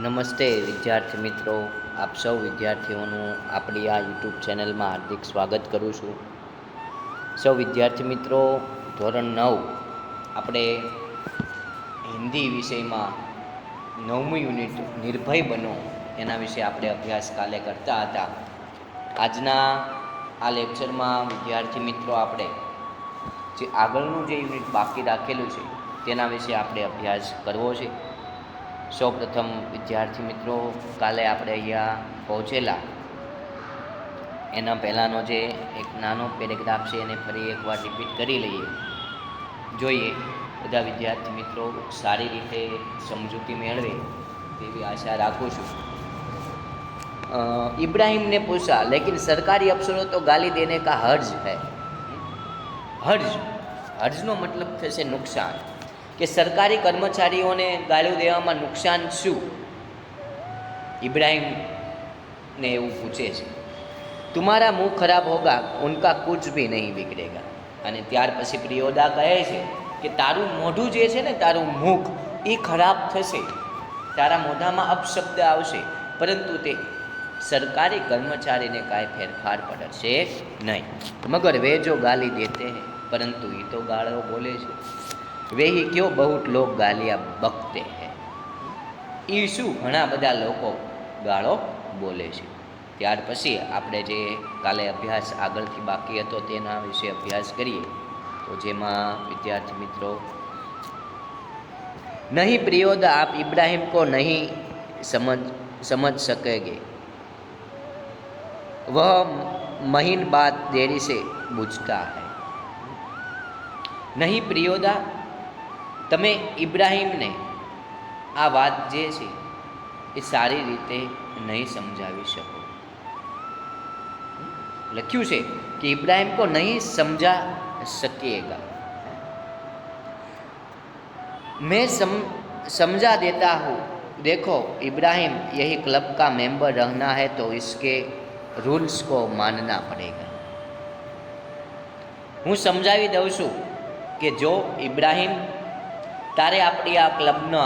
નમસ્તે વિદ્યાર્થી મિત્રો, આપ સૌ વિદ્યાર્થીઓનું આપણી આ યુટ્યુબ ચેનલમાં હાર્દિક સ્વાગત કરું છું. સૌ વિદ્યાર્થી મિત્રો, ધોરણ 9 આપણે હિન્દી વિષયમાં 9મું યુનિટ નિર્ભય બનો એના વિશે આપણે અભ્યાસ કાલે કરતા હતા. આજના આ લેક્ચરમાં વિદ્યાર્થી મિત્રો આપણે જે આગળનું જે યુનિટ બાકી રાખેલું છે તેના વિશે આપણે અભ્યાસ કરવો છે. સૌપ્રથમ વિદ્યાર્થી મિત્રો, કાલે આપણે અહીંયા પહોંચેલા એના પહેલાંનો જે એક નાનો પેરેગ્રાફ છે એને ફરી એકવાર રિપીટ કરી લઈએ. જોઈએ બધા વિદ્યાર્થી મિત્રો સારી રીતે સમજૂતી મેળવે તેવી આશા રાખું છું. इब्राहिम ने पूछा लेकिन सरकारी अफसरों तो गाली देने का हर्ज है. हर्जનો મતલબ થશે નુકસાન, કે સરકારી કર્મચારીઓને ગાળ્યું દેવામાં નુકસાન શું? ઇબ્રાહિમ ને એવું પૂછે છે. તુમારા મુંહ ખરાબ હોગા ઉનકા કુછ ભી નહીં બિગડેગા. અને ત્યાર પછી પ્રિયોદા કહે છે કે તારું મોઢું જે છે ને, તારું મુખ એ ખરાબ થશે, તારા મોઢામાં અપશબ્દ આવશે, પરંતુ તે સરકારી કર્મચારીને કાંઈ ફેરફાર પડશે નહીં. મગર વે જો ગાલી દેતે હૈ, પરંતુ એ તો ગાળો બોલે છે. વે હી ક્યો બહુત લોગ ગાલિયા બકતે હૈ. એ શું, ઘણા બધા લોકો ગાળો બોલે છે. ત્યાર પછી આપણે જે કાલે અભ્યાસ આગળથી બાકી હતો તેના વિશે અભ્યાસ કરીએ. તો જેમાં વિદ્યાર્થી મિત્રો, નહીં પ્રિયોદા આપ ઇબ્રાહિમ કો નહીં સમझ सकेंगे, वह महीन बात देरी से बूझता है. નહીં પ્રિયોદા, તમે ઇબ્રાહિમને આ વાત જે છે એ સારી રીતે નહીં સમજાવી શકો. લખ્યું છે કે ઇબ્રાહિમ કો નહીં સમજા सकेगा. मैं समझा देता हूँ. देखो इब्राहिम, यही क्लब का मेंबर रहना है तो इसके रूल्स को मानना पड़ेगा. હું સમજાવી દઉં છું કે જો ઇબ્રાહિમ, તારે આપણી આ ક્લબનો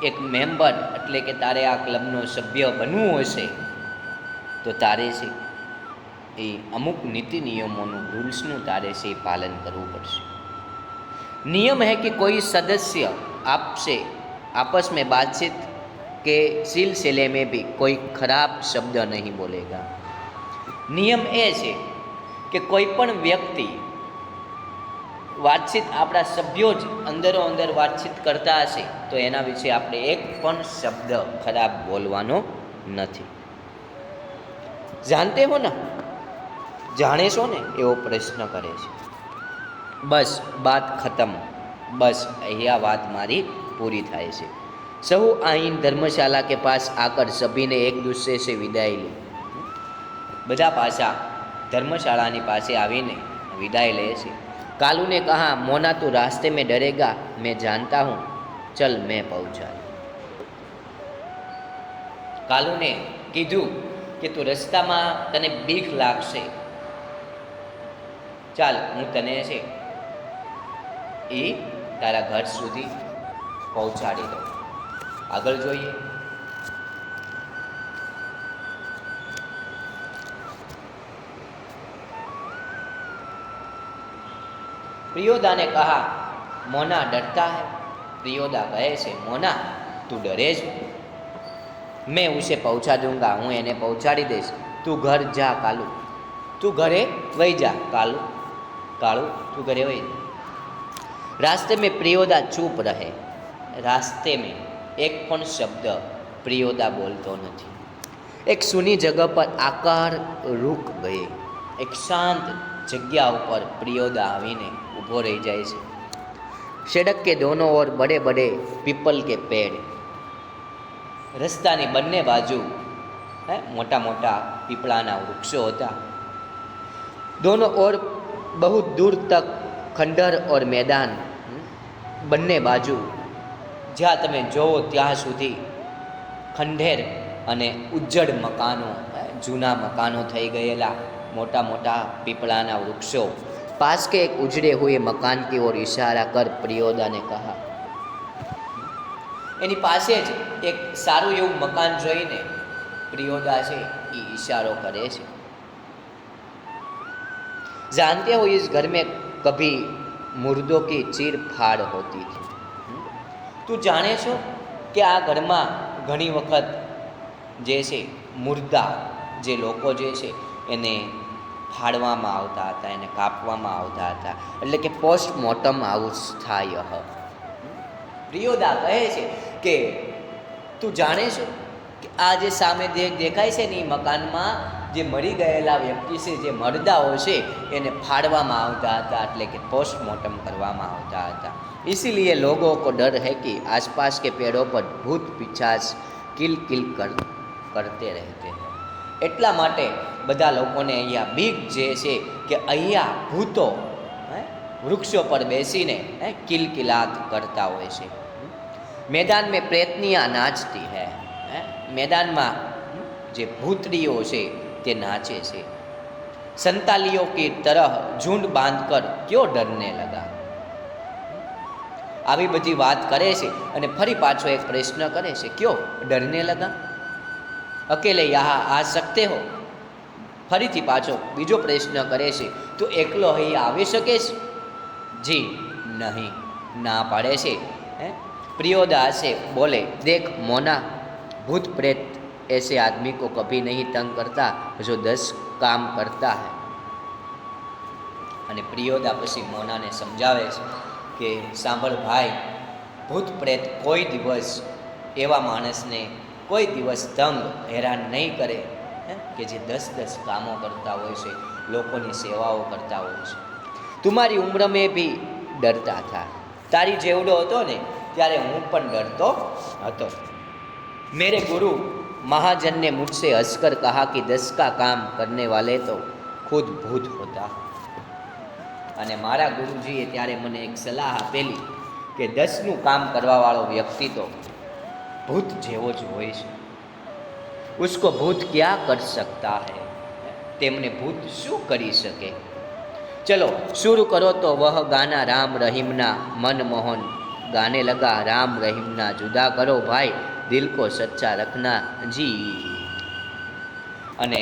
એક મેમ્બર એટલે કે તારે આ ક્લબનો સભ્ય બનવું હશે તો તારે છે એ અમુક નીતિ નિયમોનું, રૂલ્સનું તારે છે એ પાલન કરવું પડશે. नियम है कि कोई सदस्य आपसे आपस में बातचीत के सिलसिले में भी कोई खराब शब्द नहीं बोलेगा. નિયમ એ છે કે કોઈ પણ વ્યક્તિ વાતચીત, આપણા સભ્યો જ અંદરો અંદર વાતચીત કરતા હશે તો એના વિશે આપણે એક પણ શબ્દ ખરાબ બોલવાનો નથી. જાણતે હો ના, જાણે છો ને, એવો પ્રશ્ન કરે છે. બસ બાત ખતમ, બસ અહીંયા વાત મારી પૂરી થાય છે. સહુ આઈન ધર્મશાલા કે પાસ આકર સભીને એક દૂસરે સે વિદાય લી. બધા પાછા ધર્મશાળાની પાસે આવીને વિદાય લે છે. कालू ने कहा मोना तू रास्ते में डरेगा, मैं जानता हूँ, चल मैं पहुँचा. કાલુને કીધું કે તું રસ્તામાં તને બીક લાગશે, ચાલ હું તને છે એ તારા ઘર સુધી પહોંચાડી દઉં. આગળ જોઈએ. प्रियोदा ने कहा मोना डरता है. प्रियोदा કહે છે, મોના તું ડરે છે? मैं उसे पहुंचा दूंगा, હું એને પહોંચાડી દઈશ. તું ઘર જા કાલુ, તું ઘરે વહી જા કાલુ, કાળુ તું ઘરે વહી જા. रास्ते में प्रियोदा चुप रहे. रास्ते में एक પણ શબ્દ પ્રિયોદા બોલતો નથી. એક સૂની જગહ પર આકાર રૂક ગયે. એક શાંત જગ્યા ઉપર પ્રિયોદા આવીને ઊભો રહી જાય છે. सड़क के दोनों ओर बड़े बड़े पीपल के पेड़. રસ્તાની બંને બાજુ મોટા મોટા પીપળાના વૃક્ષો હતા. दोनों ओर बहुत दूर तक खंडर और मैदान. બંને બાજુ જ્યાં તમે જોવો ત્યાં સુધી ખંડેર અને ઉજ્જડ મકાનો, જૂના મકાનો થઈ ગયેલા, મોટા મોટા પીપળાના વૃક્ષો. पास के एक उजड़े हुए मकान की ओर इशारा कर प्रियोदा ने कहा. એની પાસે જ એક સારું એવું મકાન જોઈને પ્રિયોદા છે એ ઈશારો કરે છે, जानते हो इस घर में कभी मुर्दों की चीर फाड़ होती थी। તું જાણે છો કે આ ઘરમાં ઘણી વખત જે છે મુર્દા જે લોકો જે છે એને ફાડવામાં આવતા હતા, એને કાપવામાં આવતા હતા, એટલે કે પોસ્ટમોર્ટમ અવસ્થાય. પ્રિયોદા કહે છે કે તું જાણે છો કે આ જે સામે દેખાય છે ને એ મકાનમાં જે મરી ગયેલા વ્યક્તિ છે, જે મરદાઓ છે એને ફાડવામાં આવતા હતા, એટલે કે પોસ્ટમોર્ટમ કરવામાં આવતા હતા. इसीलिए लोगों को डर है कि आसपास के पेड़ों पर भूत पिशाच किल किल करते रहते हैं. એટલા માટે બધા લોકોને અહીંયા બીક જે છે કે અહીંયા ભૂતો વૃક્ષો પર બેસીને કિલકિલાત કરતા હોય છે. मैदान में प्रेतनियाँ नाचती है. मैदाનમાં જે ભૂતડીઓ છે તે નાચે છે. संतालियों की तरह झुंड बांधकर क्यों डरने लगा. આવી બધી વાત કરે છે અને ફરી પાછો એક પ્રશ્ન કરે છે, ક્યો ડરને લગા, અકેલે યહાં આ શકતે હો. ફરીથી પાછો બીજો પ્રશ્ન કરે છે, તું એકલો અહીં આવી શકે છે. જી નહીં, ના પાડે છે. प्रियोदा से बोले, देख मोना, भूत प्रेत ऐसे आदमी को कभी नहीं तंग करता जो 10 काम करता है. અને પ્રિયોદા પછી મોનાને સમજાવે છે કે સાંભળ ભાઈ, ભૂત પ્રેત કોઈ દિવસ એવા માણસને કોઈ દિવસ તંગ હેરાન નહીં કરે કે જે 10 કામો કરતા હોય છે, લોકોની સેવાઓ કરતા હોય છે. તુમારી ઉમ્ર મેં ભી ડરતા થા. તારી જેવડો હતો ને ત્યારે હું પણ ડરતો હતો. मेरे गुरु महाजन ने मुझसे हंसकर कहा कि 10 का काम करने वाले तो खुद भूत होता. અને મારા ગુરુજીએ ત્યારે મને એક સલાહ આપેલી કે 10નું કામ કરવાવાળો વ્યક્તિ તો ભૂત જેવો જ હોય છે. ઉસકો ભૂત ક્યાં કર સકતા હૈ, તેમને ભૂત શું કરી શકે. ચલો શુरू કરો તો વહ ગાના રામ રહીમના મનમોહન ગાને લગા. રામ રહીમના જુદા કરો ભાઈ, દિલ કો સચ્ચા રખના જી. અને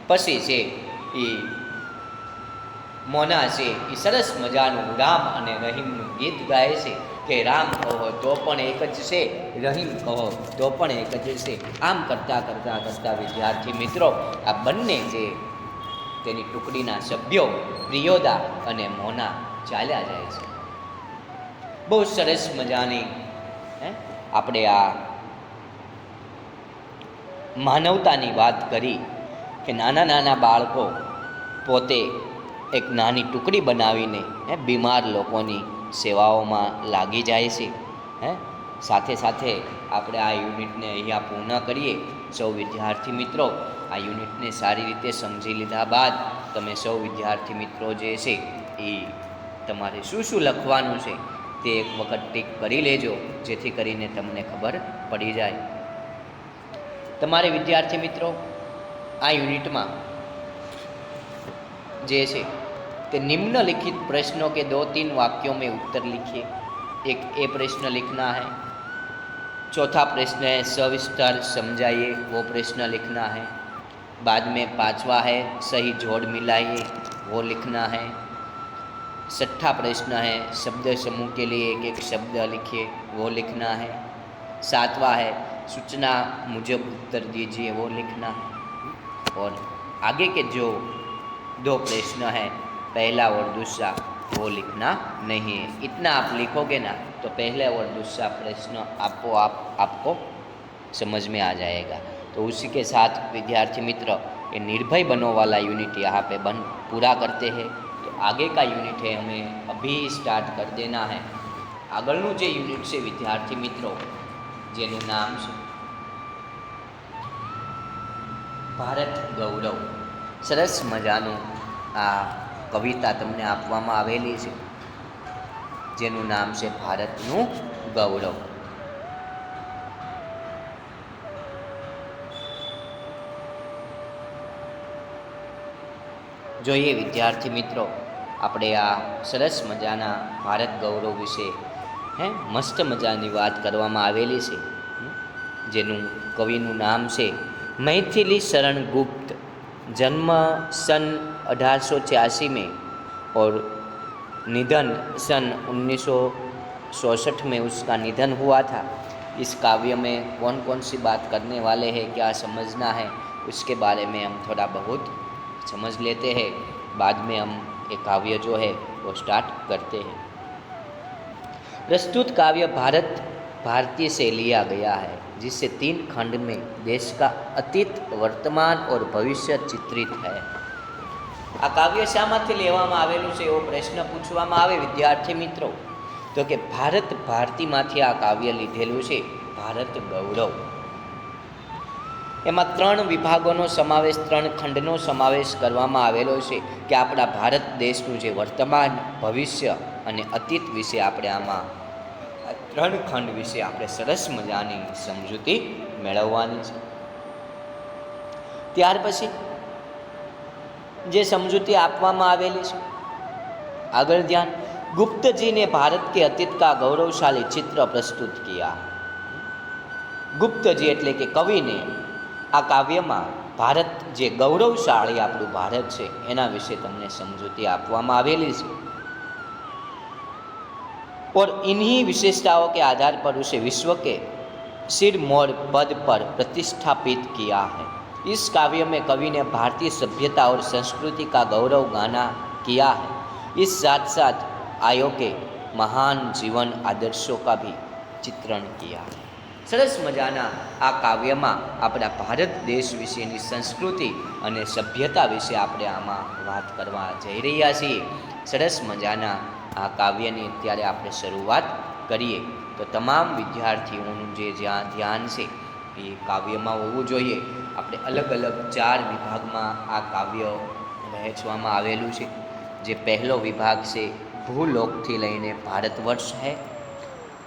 પછી છે એ મોના છે એ સરસ મજાનું રામ અને રહીમનું ગીત ગાય છે કે રામ કહો તો પણ એક જ છે, રહીમ કહો તો પણ એક જ છે. આમ કરતાં કરતાં કરતાં વિદ્યાર્થી મિત્રો આ બંને જે તેની ટુકડીના સભ્યો પ્રિયોદા અને મોના ચાલ્યા જાય છે. બહુ સરસ મજાની આપણે આ માનવતાની વાત કરી કે નાના નાના બાળકો પોતે એક નાની ટુકડી બનાવીને બીમાર લોકોની સેવાઓમાં લાગી જાય છે. સાથે સાથે આપણે આ યુનિટને અહીંયા પૂર્ણ કરીએ. સૌ વિદ્યાર્થી મિત્રો આ યુનિટને સારી રીતે સમજી લીધા બાદ તમે સૌ વિદ્યાર્થી મિત્રો જે છે એ તમારે શું શું લખવાનું છે તે એક વખત ટીક કરી લેજો, જેથી કરીને તમને ખબર પડી જાય. તમારે વિદ્યાર્થી મિત્રો આ યુનિટમાં જે છે તે निम्नलिखित प्रश्नों के 2-3 वाक्यों में उत्तर लिखिए. एक ए प्रश्न लिखना है, चौथा प्रश्न है सविस्तर समझाइए, वो प्रश्न लिखना है. बाद में 5वां है सही जोड़ मिलाइए, वो लिखना है. 6ठा प्रश्न है शब्द समूह के लिए एक एक शब्द लिखिए, वो लिखना है. 7वां है सूचना मुजब उत्तर दीजिए, वो लिखना है. और आगे के जो 2 प्रश्न हैं पहला और दूसरा वो लिखना नहीं है. इतना आप लिखोगे ना तो पहला और दूसरा प्रश्न आपको समझ में आ जाएगा. तो उसी के साथ विद्यार्थी मित्र ये निर्भय बनो वाला यूनिट यहाँ पे पूरा करते हैं. तो आगे का यूनिट है हमें अभी स्टार्ट कर देना है. આગળનું જે યુનિટ છે વિદ્યાર્થી મિત્રો જેનું નામ છે ભારત ગૌરવ. સરસ મજાનું આ કવિતા તમને આપવામાં આવેલી છે જેનું નામ છે ભારતનું ગૌરવ. જોઈએ વિદ્યાર્થી મિત્રો આપણે આ સરસ મજાના ભારત ગૌરવ વિશે હે મસ્ત મજાની વાત કરવામાં આવેલી છે, જેનું કવિનું નામ છે મૈથિલી શરણ गुप्त। जन्म सन 1886 में और निधन सन 1966 में उसका निधन हुआ था। इस काव्य में कौन कौन सी बात करने वाले हैं, क्या समझना है, उसके बारे में हम थोड़ा बहुत समझ लेते हैं। बाद में हम ये काव्य जो है वो स्टार्ट करते हैं। प्रस्तुत काव्य भारतीय से लिया गया है, जिससे 3 खंड में देश का अतीत, वर्तमान और भविष्य चित्रित है। आ काव्य शामांथी लेवामां आवेलुं छे एवो प्रश्न पूछवामां आवे विद्यार्थी मित्रों, तो कि भारत भारतीमांथी आ काव्य लीधेलुं छे। भारत गौरव एमां 3 विभागोनो समावेश, 3 खंडनो समावेश करवामां आवेलो छे कि आपणा भारत देशनुं जे वर्तमान, भविष्य अने अतीत विषे आपणे आमां 3 खंड विषे आपणे सरस मजानी समजूती मेळववानी छे। त्यार पछी जे समझूती आपवामां आवेली छे, आगळ ध्यान, गुप्त जी ने भारत के अतीत का गौरवशाली चित्र प्रस्तुत किया। गुप्त जी एटले के कवि ने आ काव्यमां भारत जे गौरवशाળી આપણું ભારત છે એના વિશે તમને સમજૂતી આપવામાં આવેલી છે। और इन्हीं विशेषताओं के आधार पर उसे विश्व के सिरमौर पद पर प्रतिष्ठापित किया है। इस काव्य में कवि ने भारतीय सभ्यता और संस्कृति का गौरव गाना किया है। इस साथ साथ आयो के महान जीवन आदर्शों का भी चित्रण किया है। सरस मजाना आ काव्यमां आपણા भारत देश विशेनी संस्कृति અને सभ्यता विશે આપણે આમાં વાત કરવા જઈ રહ્યા છીએ। સરસ મજાના આ કાવ્યની અત્યારે આપણે શરૂઆત કરીએ તો તમામ વિદ્યાર્થીઓનું જે જ્યાં ધ્યાન છે એ કાવ્યમાં હોવું જોઈએ। આપણે અલગ અલગ 4 વિભાગમાં આ કાવ્ય વહેંચવામાં આવેલું છે। જે પહેલો વિભાગ છે ભૂલોકથી લઈને ભારતવર્ષ है।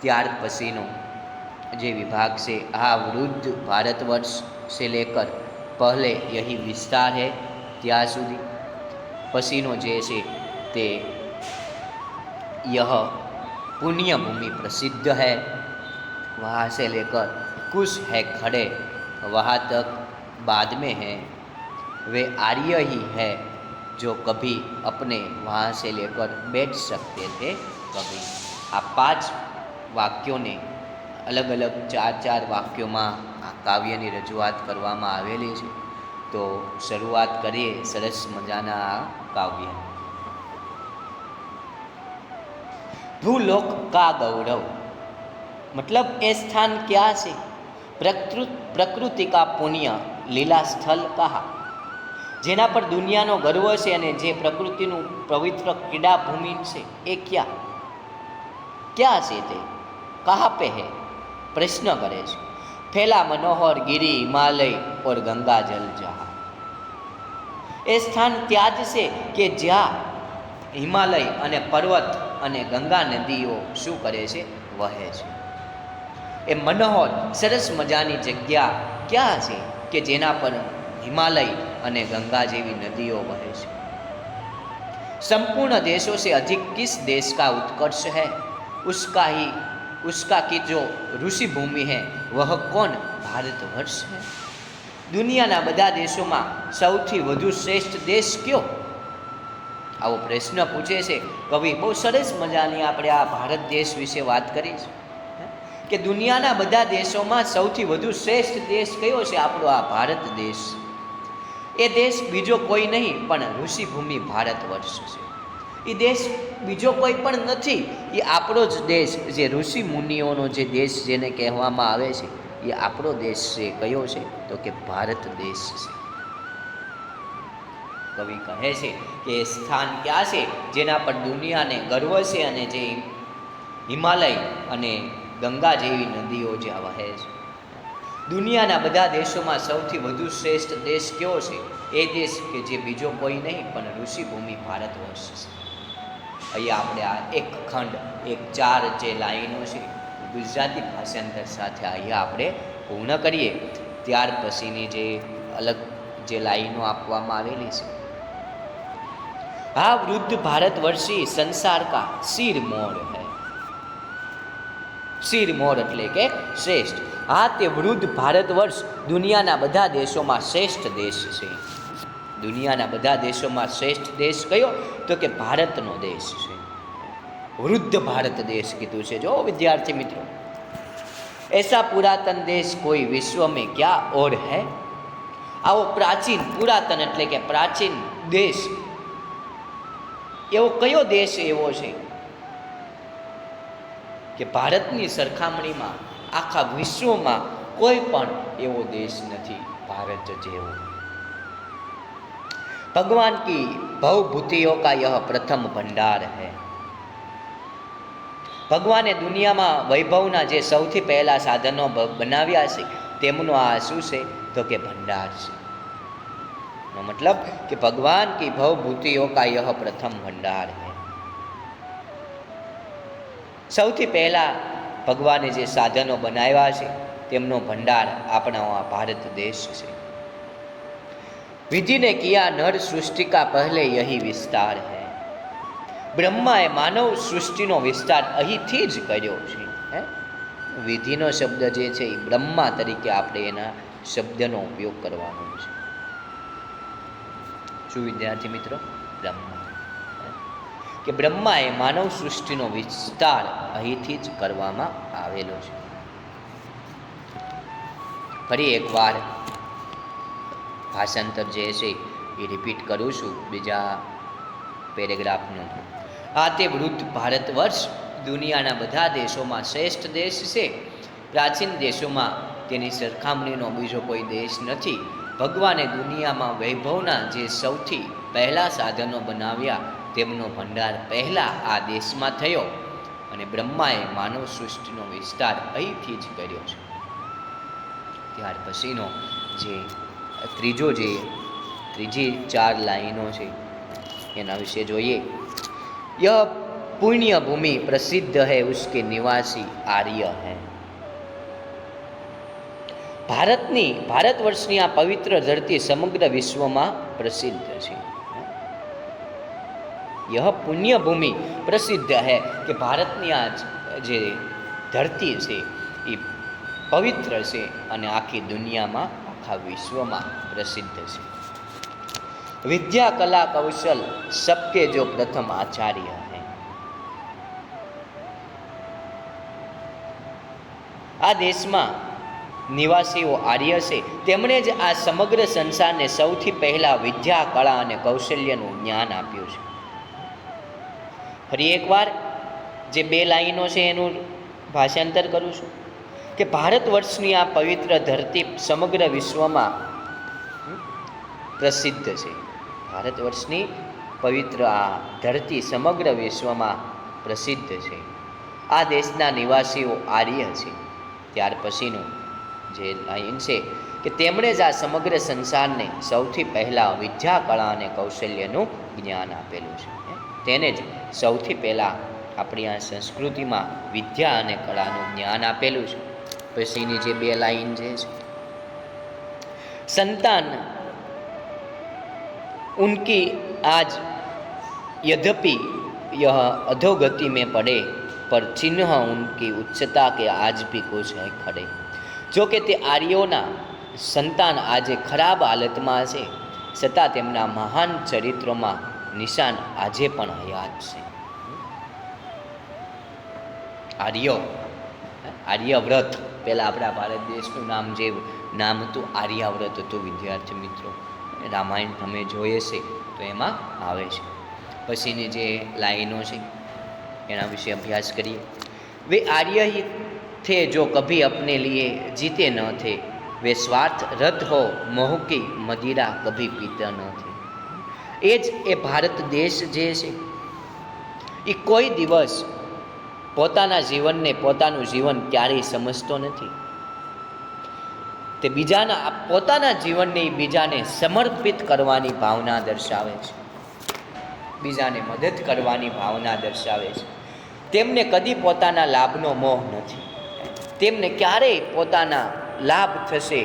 ત્યાર પછીનો જે વિભાગ છે આ વૃદ્ધ भारतवर्ष से लेकर पहले यही विस्तार है ત્યાં સુધી। પછીનો જે છે તે यह पुण्य भूमि प्रसिद्ध है, वहाँ से लेकर कुछ है खड़े वहाँ तक बाद में है। वे आर्य ही है जो कभी अपने वहाँ से लेकर बैठ सकते थे कभी। आ 5 वाक्यों ने अलग अलग 4 वाक्यों में आ काव्यनी रजूआत करवामां आवेली छे। तो शुरुआत करिए सरस मजाना आ काव्य। भूलोक का गौरव मतलब ये स्थान क्या से? प्रकृति का पुण्य लीला स्थल कहा, जेना पर दुनियानो गर्व है अने जे प्रकृतिनु पवित्र क्रीड़ा भूमि है ए क्या क्या है ते कहाँ पे है? प्रश्न करे छे। फैला मनोहर गिरी हिमालय और गंगा जल जहा। ए स्थान त्याज से कि ज्या हिमालय अने पर्वत अने गंगा नदीओ शू करे छे? वहे छे। ए मनोहर सरस मजानी जग्या क्या है कि जेना पर हिमालय अने गंगा जेवी नदीओ वहे छे। संपूर्ण देशों से अधिक किस देश का उत्कर्ष है? उसका की जो ऋषि भूमि है वह कौन? भारतवर्ष है। दुनियाना बधा देशों में सौथी वधु श्रेष्ठ देश क्यों? आवो प्रश्न पूछे छे कवि। बहुत सरस मजानी आपणे आ भारत देश विषे बात करी कि दुनियाना बधा देशों में सौथी वधु श्रेष्ठ देश कयो छे? आपणो आ भारत देश। ए देश बीजो कोई नहीं पण ऋषि भूमि भारतवर्ष छे। ये देश बीजो कोई पण नथी, ये आपणो ज देश, जे ऋषि मुनिओनो जे देश जेने कहेवामां आवे छे ये आपणो देश छे। कयो छे? तो कि भारत देश छे। कवि कहे छे कि स्थान क्या छे जेना पर दुनिया ने गर्व छे अने जे हिमालय अने गंगा जेवी नदीओ ज्यां वहे छे। दुनियाना बधा देशों में सौथी वधु श्रेष्ठ देश क्यो छे? ए देश के जे बीजो कोई नहीं पण ऋषि भूमि भारतवर्ष छे। अहींया आपणे आ एक खंड, एक 4 जे लाइनो छे गुजराती भाषांतर साथे अहींया आपणे पूर्ण करीए। त्यार पछीनी जे अलग जे लाइनो आपवामां आवेली छे, आ वृद्ध भारतवर्षी संसार का सिरमौर है। શિરમોર એટલે કે શ્રેષ્ઠ. હા, તે વૃદ્ધ ભારત વર્ષ દુનિયાના બધા દેશોમાં શ્રેષ્ઠ દેશ છે. દુનિયાના બધા દેશોમાં શ્રેષ્ઠ દેશ કયો? તો કે ભારતનો દેશ છે. વૃદ્ધ ભારત દેશ કીધું છે. જો વિદ્યાર્થી મિત્રો, ऐसा पुरातन देश कोई विश्व में क्या और है? આવો પ્રાચીન, પુરાતન એટલે કે પ્રાચીન દેશ, એવો કયો દેશ એવો છે કે ભારતની સરખામણીમાં આખા વિશ્વમાં કોઈ પણ એવો દેશ નથી ભારત જેવો. भगवान की भवभूतियों का यह प्रथम भंडार है. ભગવાને દુનિયામાં વૈભવના જે સૌથી પહેલા સાધનો બનાવ્યા છે તેમનો આ શું છે? તો કે ભંડાર છે. નો મતલબ કે ભગવાન કી ભવભૂતિઓ કા યહ પ્રથમ ભંડાર है. સૌથી પહેલા ભગવાને જે સાધનો બનાવ્યા છે તેમનો ભંડાર આપણો આ ભારત દેશ છે. विधि ने किया नर सृष्टि का पहले यही विस्तार है. બ્રહ્માએ માનવ સૃષ્ટિનો વિસ્તાર અહીંથી જ કર્યો છે. વિધિનો શબ્દ જે છે એ બ્રહ્મા તરીકે આપણે એના શબ્દનો ઉપયોગ કરવાનો છે. શું વિદ્યાર્થી મિત્રો? બ્રહ્મા, કે બ્રહ્માએ માનવ સૃષ્ટિનો વિસ્તાર અહીંથી જ કરવામાં આવેલો છે. ફરી એકવાર ભાષાંતર જે છે એ રિપીટ કરું છું બીજા પેરેગ્રાફનું. આ તે વૃદ્ધ ભારત વર્ષ દુનિયાના બધા દેશોમાં શ્રેષ્ઠ દેશ છે. પ્રાચીન દેશોમાં તેની સરખામણીનો બીજો કોઈ દેશ નથી. ભગવાને દુનિયામાં વૈભવના જે સૌથી પહેલા સાધનો બનાવ્યા તેમનો ભંડાર પહેલાં આ દેશમાં થયો અને બ્રહ્માએ માનવ સૃષ્ટિનો વિસ્તાર અહીંથી જ કર્યો છે. ત્યાર પછીનો જે ત્રીજી 4 લાઈનો છે એના વિશે જોઈએ. यह पुण्य भूमि प्रसिद्ध है, उसके निवासी आर्य हैं. ભારત વર્ષની આ પવિત્ર ધરતી સમગ્ર વિશ્વમાં પ્રસિદ્ધ છે. यह पुण्य भूमि प्रसिद्ध है કે ભારતની આ જે ધરતી છે એ પવિત્ર છે અને આખી દુનિયામાં, આખા વિશ્વમાં પ્રસિદ્ધ છે. विद्या कला कौशल सबके जो प्रथम आचार्य हैं. આ દેશમાં નિવાસીઓ આર્ય છે. તેમણે જ આ સમગ્ર સંસારને સૌથી પહેલા વિદ્યા, કળા અને કૌશલ્યનું જ્ઞાન આપ્યું છે. ફરી એકવાર જે 2 લાઈનો છે એનું ભાષાંતર કરું છું કે ભારત વર્ષની આ પવિત્ર ધરતી સમગ્ર વિશ્વમાં પ્રસિદ્ધ છે. ભારત વર્ષની પવિત્ર આ ધરતી સમગ્ર વિશ્વમાં પ્રસિદ્ધ છે. આ દેશના નિવાસીઓ આર્ય છે. ત્યાર પછીનું જે લાઈન છે કે તેમણે જ આ સમગ્ર સંસારને સૌથી પહેલાં વિદ્યા, કળા અને કૌશલ્યનું જ્ઞાન આપેલું છે. તેને જ સૌથી પહેલાં આપણી આ સંસ્કૃતિમાં વિદ્યા અને કળાનું જ્ઞાન આપેલું છે. પછીની જે 2 લાઈન જે છે, संतान उनकी आज यद्यपि यह अधोगति में पड़े पर चिन्ह उनकी उच्चता के आज भी कुछ है खड़े. जो कि તે આર્યોના સંતાન આજે ખરાબ હાલતમાં છે છતાં તેમના મહાન ચરિત્રોમાં નિશાન આજે પણ હયાત છે. આર્યવ્રત પહેલાં આપણા ભારત દેશનું નામ હતું આર્યાવ્રત હતું. વિદ્યાર્થી મિત્રો, રામાયણ તમે જોઈએ છે તો એમાં આવે છે. પછીની જે લાઈનો છે એના વિશે અભ્યાસ કરીએ. वे आर्य ही थे जो कभी अपने लिए जीते न थे, वे स्वार्थ रत हो मोह की मदिरा कभी पीता न थे. એ જ એ ભારત દેશ જે છે એ કોઈ દિવસ પોતાના જીવનને, પોતાનું જીવન ક્યારેય સમજતો નથી. તે પોતાના જીવનને બીજાને સમર્પિત કરવાની ભાવના દર્શાવે છે, બીજાને મદદ કરવાની ભાવના દર્શાવે છે. તેમને કદી પોતાના લાભનો મોહ નથી. તેમને ક્યારેય પોતાના લાભ થશે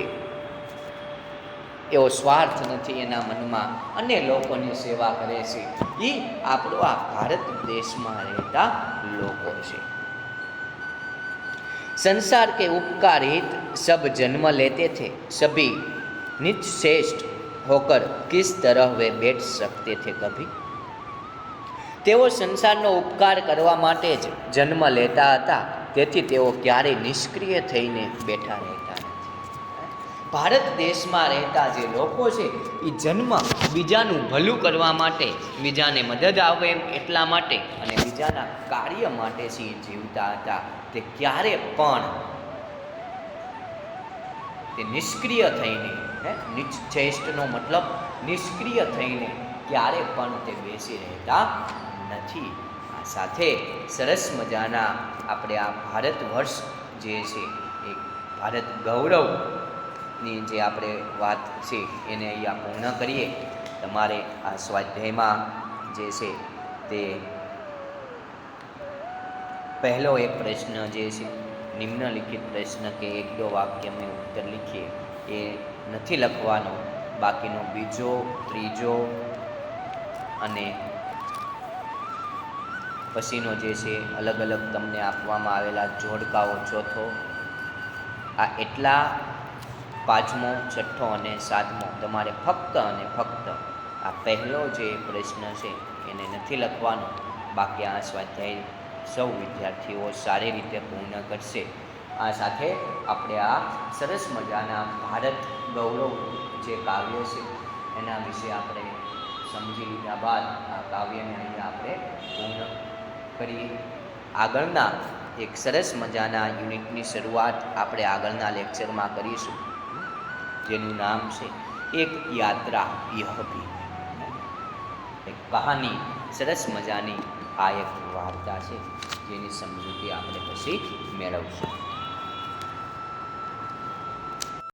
એવો સ્વાર્થ નથી એના મનમાં, અને લોકોની સેવા કરે છે. એ આપણો આ ભારત દેશમાં રહેતા લોકો છે. संसार के उपकार हित सब जन्म लेते थे, सभी निज श्रेष्ठ होकर किस तरह वे बैठ सकते थे कभी। તેઓ સંસારનો ઉપકાર કરવા માટે જ જન્મ લેતા હતા, તેથી તેઓ ક્યારેય નિષ્ક્રિય થઈને બેઠા રહેતા નથી। ભારત દેશમાં રહેતા જે લોકો છે એ જન્મ બીજાનું ભલું કરવા માટે, બીજાને મદદ આવે એમ એટલા માટે અને બીજાના કાર્ય માટે છે જીવતા હતા। તે ક્યારે પણ તે નિષ્ક્રિય થઈને, નિશ્ચેષ્ટનો મતલબ નિષ્ક્રિય થઈને ક્યારે પણ તે બેસી રહેતા નથી। આ સાથે સરસ મજાના આપણે આ ભારત વર્ષ જે છે એ ભારત ગૌરવની જે આપણે વાત છે એને અહીંયા પૂર્ણ કરીએ। તમારે આ સ્વાધ્યાયમાં જે છે તે પહેલો એક પ્રશ્ન જે છે નિમ્નલિખિત પ્રશ્ન કે 1-2 વાક્ય में उत्तर लिखिए એ નથી લખવાનો, બાકીનો બીજો, ત્રીજો અને પછીનો જે છે અલગ અલગ તમને આપવામાં આવેલા જોડકાઓ ચોથો, આ એટલા પાંચમો, છઠ્ઠો અને સાતમો તમારે ફક્ત અને ફક્ત આ પહેલો જે પ્રશ્ન છે એને નથી લખવાનો, બાકી આ સ્વાધ્યાય સૌ વિદ્યાર્થીઓ સારી રીતે પૂર્ણ કરશે। આ સાથે આપણે આ સરસ મજાના ભારત ગૌરવ જે કાવ્ય છે એના વિશે આપણે સમજી લીધા બાદ આ કાવ્યને અહીંયા આપણે પૂર્ણ કરીએ। આગળના એક સરસ મજાના યુનિટની શરૂઆત આપણે આગળના લેક્ચરમાં કરીશું, જેનું નામ છે એક યાત્રા યહ ભી, એક કહાની સરસ મજાની આ એક વાર્તા છે જેની સમજૂતી આપણે પછી મેળવશું।